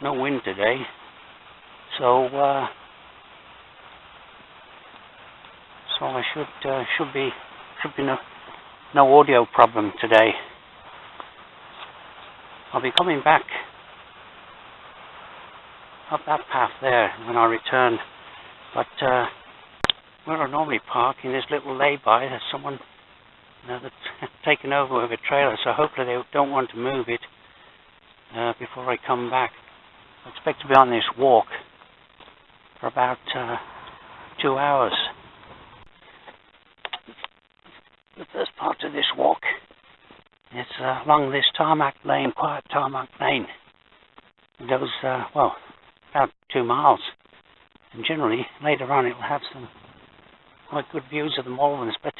no wind today, so I should be no audio problem today. I'll be coming back up that path there when I return, but where I normally park in this little lay-by, there's someone that's taken over with a trailer, so hopefully they don't want to move it before I come back. I expect to be on this walk for about 2 hours. The first part of this walk is along this tarmac lane, quiet tarmac lane. It goes, well, about 2 miles. And generally, later on, it will have some quite good views of the moorlands, but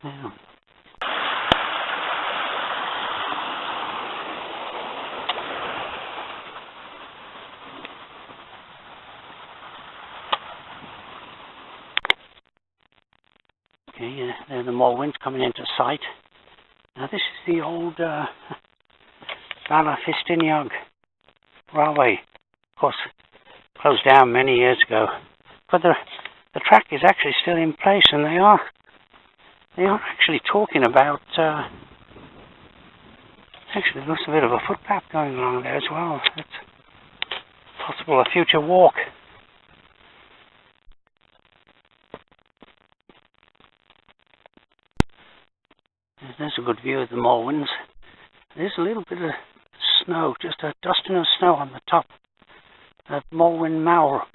yeah. Okay, there the moorlands coming into sight. Now this is the old Ffestiniog railway, of course, closed down many years ago. But the track is actually still in place, and they are actually talking about. Actually, there's a bit of a footpath going along there as well. It's possible a future walk. There's a good view of the moorlands. There's a little bit of snow, just a dusting of snow on the top of Moorland Mawr,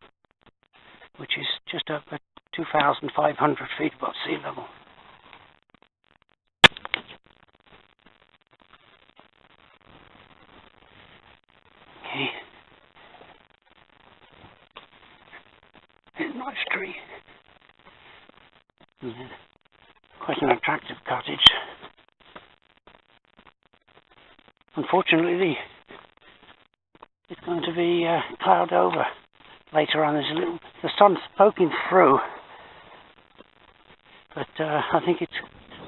which is just up at 2,500 feet above sea level. Okay. It's a nice tree. Yeah. Quite an attractive cottage. Unfortunately, it's going to be cloud over later on. The sun's poking through, but I think it's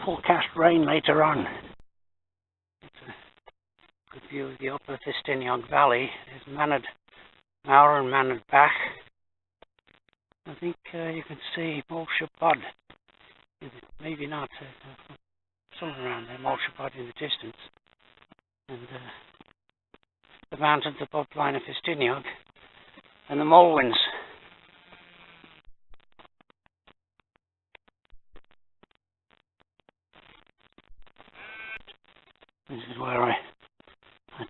forecast rain later on. It's a good view of the upper Ffestiniog Valley. There's Manad Mawr and Manad Bach. I think you can see Bont-Newydd. Maybe not. Somewhere around there, Bont-Newydd in the distance. And the mountains above line of Ffestiniog and the moorlands. This is where I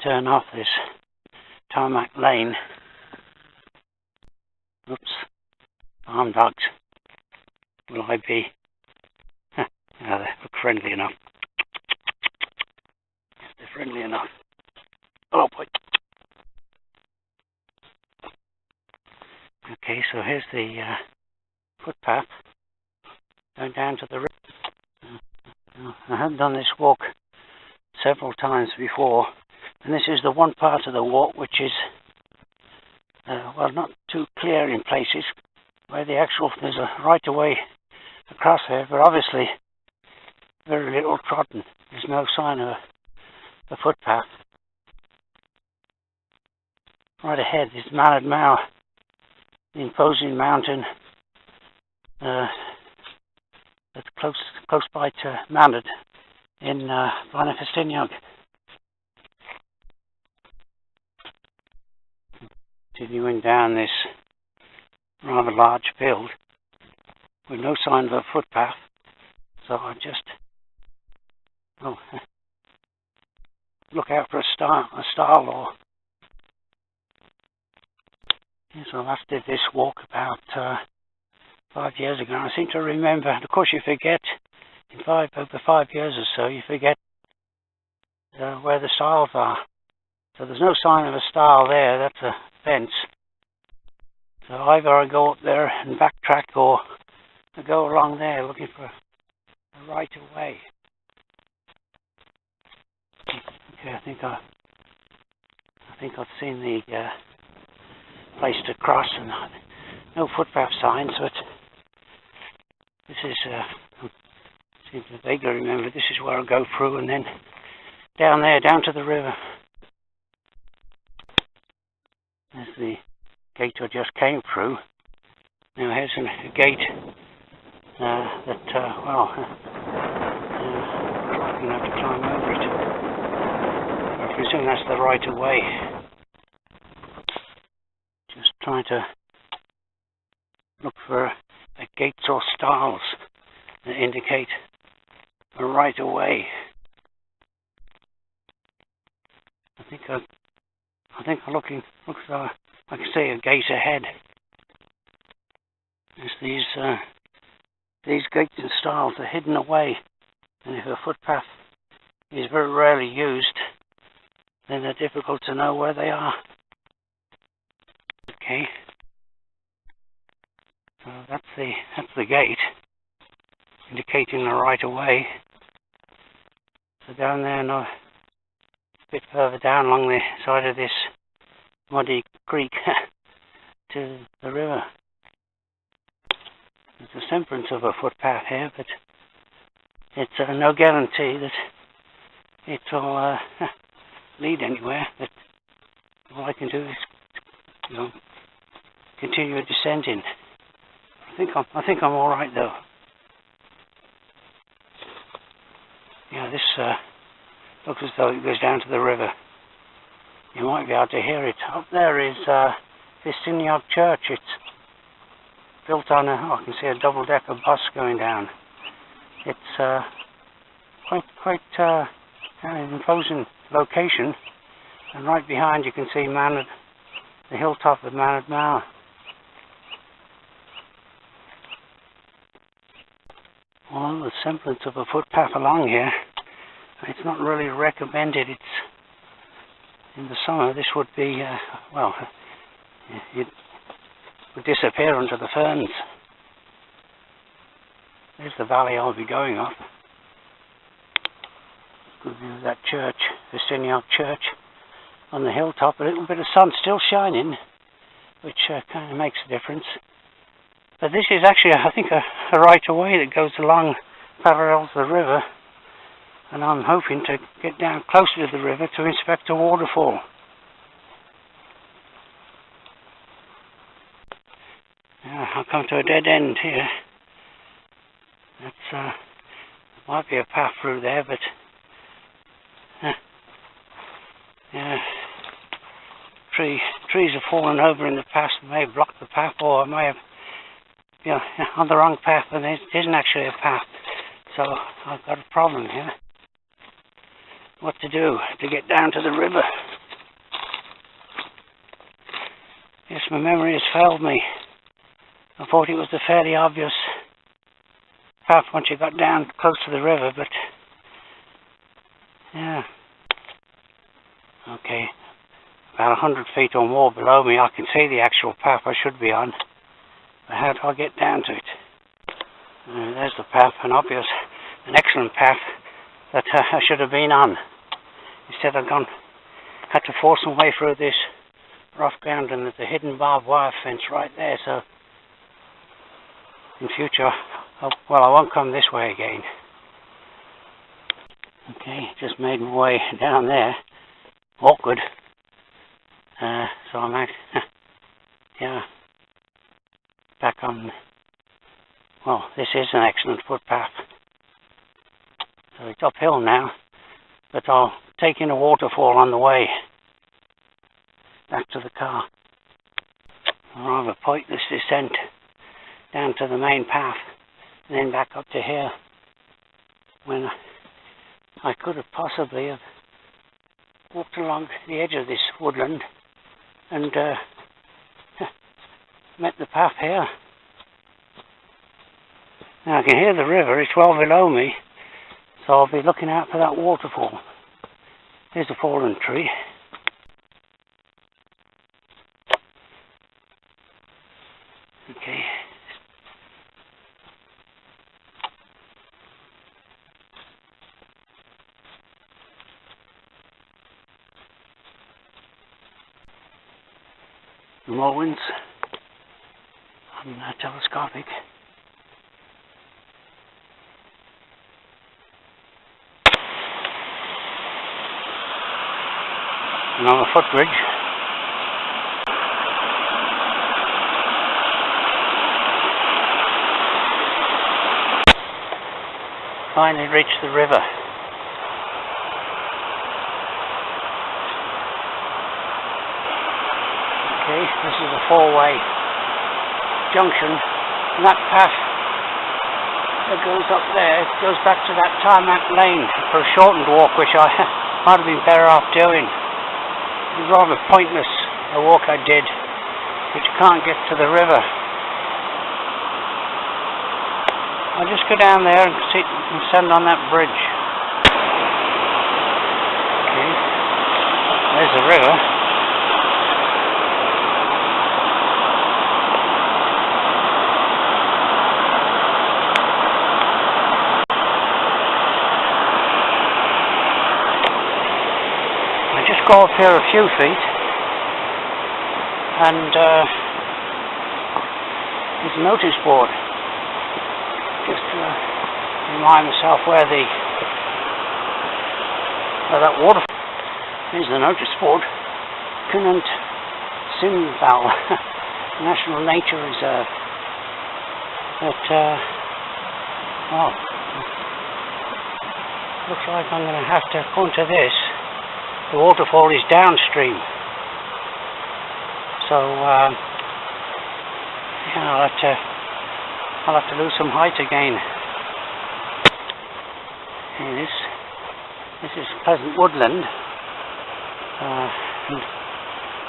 turn off this tarmac lane. Oops, farm dogs. Will I be? Huh. Oh, they look friendly enough. They're friendly enough. Oh boy. Okay, so here's the footpath going down to the river. I have done this walk several times before, and this is the one part of the walk which is well, not too clear in places, where there's a right of way across here, but obviously very little trodden. There's no sign of a footpath. Right ahead is Manad Mawr, the imposing mountain that's close by to Manad in Ffestiniog. Continuing down this rather large field with no sign of a footpath, so I just look out for a star law. Yes, I last did this walk about 5 years ago, and I seem to remember, and of course you forget, over 5 years or so, you forget where the stiles are. So there's no sign of a stile there, that's a fence. So either I go up there and backtrack, or I go along there looking for a right of way. Okay, I think I've seen the place to cross, and no footpath signs, but this is seems to vaguely remember this is where I go through, and then down there, down to the river. gate I just came through. Now here's a gate that, well, I'm going to have to climb over it. I presume that's the right of way. Just trying to look for gates or stiles that indicate a right of way. I think I'm looks like I can see a gate ahead. There's these gates and stiles are hidden away, and if a footpath is very rarely used, then they're difficult to know where they are. Okay, so that's the gate, indicating the right of way. So down there, and a bit further down along the side of this muddy creek to the river. There's a semblance of a footpath here, but it's no guarantee that it will lead anywhere. But all I can do is, continue descending. I think I'm all right though. Yeah, this looks as though it goes down to the river. You might be able to hear it. Up there is Ffestiniog Church. It's built on I can see a double-decker bus going down. It's quite an imposing location, and right behind you can see the hilltop of Manad Mawr. Well, the semblance of a footpath along here. It's not really recommended. It's in the summer. This would be well, it would disappear under the ferns. There's the valley I'll be going up. Good view of that church, Ffestiniog Church, on the hilltop. A little bit of sun still shining, which kind of makes a difference. But this is actually, I think, a right of way that goes along parallel to the river, and I'm hoping to get down closer to the river to inspect a waterfall. I'll come to a dead end here. There might be a path through there, but trees have fallen over in the past and may have blocked the path, or I may have on the wrong path, and it isn't actually a path. So I've got a problem here. What to do to get down to the river? Yes, my memory has failed me. I thought it was a fairly obvious path once you got down close to the river, but yeah. Okay, about 100 feet or more below me I can see the actual path I should be on. But how do I get down to it? There's the path, an excellent path that I should have been on. Instead I've had to force my way through this rough ground, and there's a hidden barbed wire fence right there, so in future, I won't come this way again. Okay, just made my way down there. Awkward. So I'm back on. Well, this is an excellent footpath. So it's uphill now, but I'll take in a waterfall on the way back to the car. I'll have a pointless descent down to the main path and then back up to here, when I could have possibly have walked along the edge of this woodland and met the path here. Now I can hear the river, it's well below me, so I'll be looking out for that waterfall. Here's a fallen tree. Okay. More winds. Telescopic. And on a footbridge. finally reached the river. Okay, this is a four-way junction. And that path that goes up there goes back to that tarmac lane for a shortened walk, which I might have been better off doing. It was rather pointless, a walk I did, which can't get to the river. I'll just go down there and see and stand on that bridge. Okay, there's the river. I just go up here a few feet, and there's a notice board. Just to remind myself where that water. Here's the notice board. Afon Cynfal National Nature Reserve. But well, looks like I'm going to have to come to this. The waterfall is downstream, so yeah, I'll have to lose some height again. And this is pleasant woodland,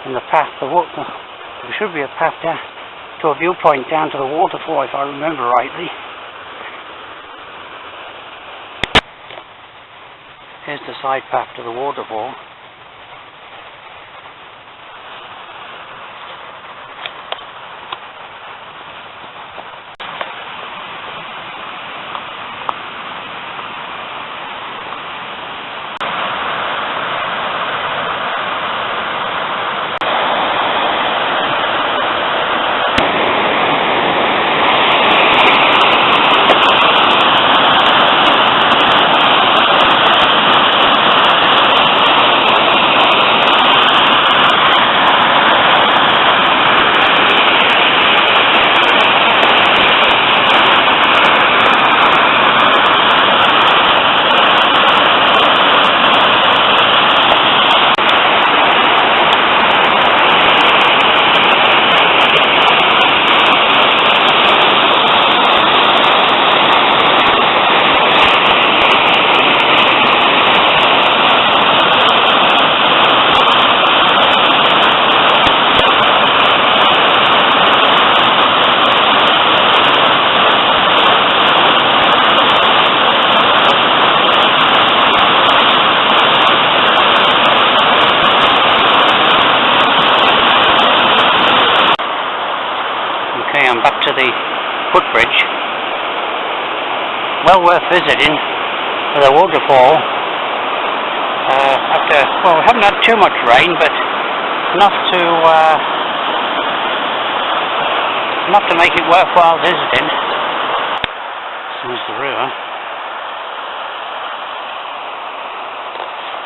and the path, there should be a path down to a viewpoint down to the waterfall, if I remember rightly. Here's the side path to the waterfall. I'm back to the footbridge. Well worth visiting for the waterfall. Well, we haven't had too much rain, but enough to make it worthwhile visiting. There's the river.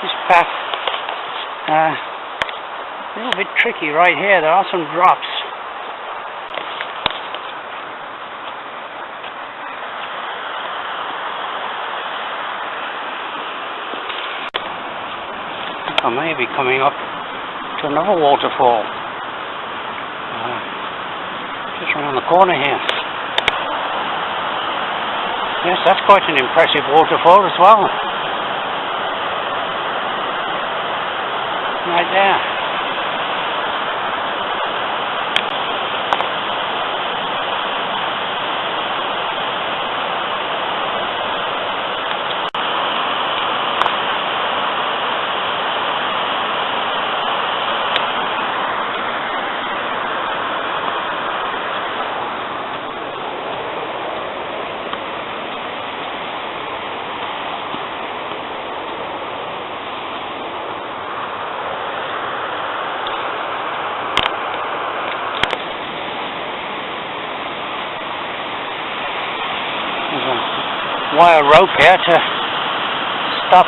This path, a little bit tricky right here. There are some drops. I may be coming up to another waterfall just around the corner here. Yes, that's quite an impressive waterfall as well. Right there. Wire rope here to stop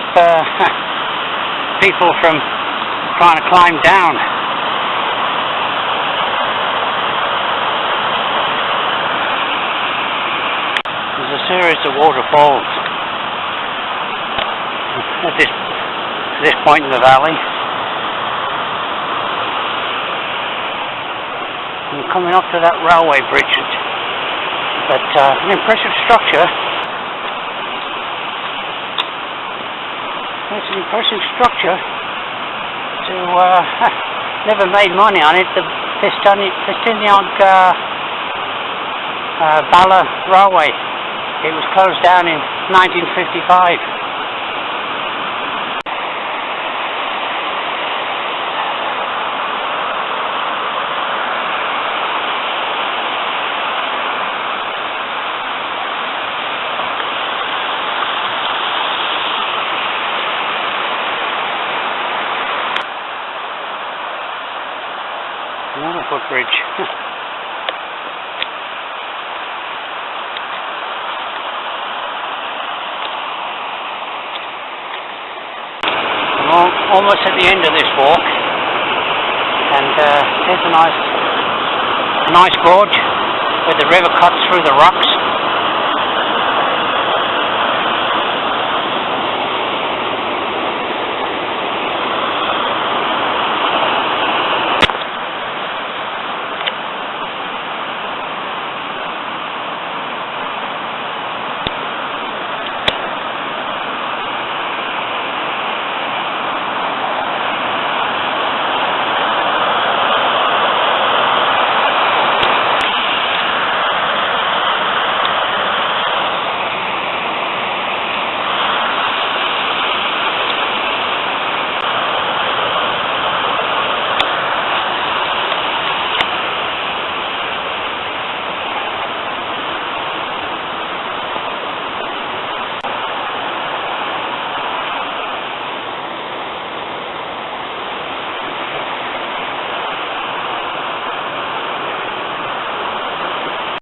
people from trying to climb down. There's a series of waterfalls at this point in the valley. I'm coming up to that railway bridge, but an impressive structure. It's an impressive structure. To never made money on it. The Ffestiniog Bala Railway. It was closed down in 1955. Another footbridge. I'm almost at the end of this walk, and there's a nice gorge where the river cuts through the rocks.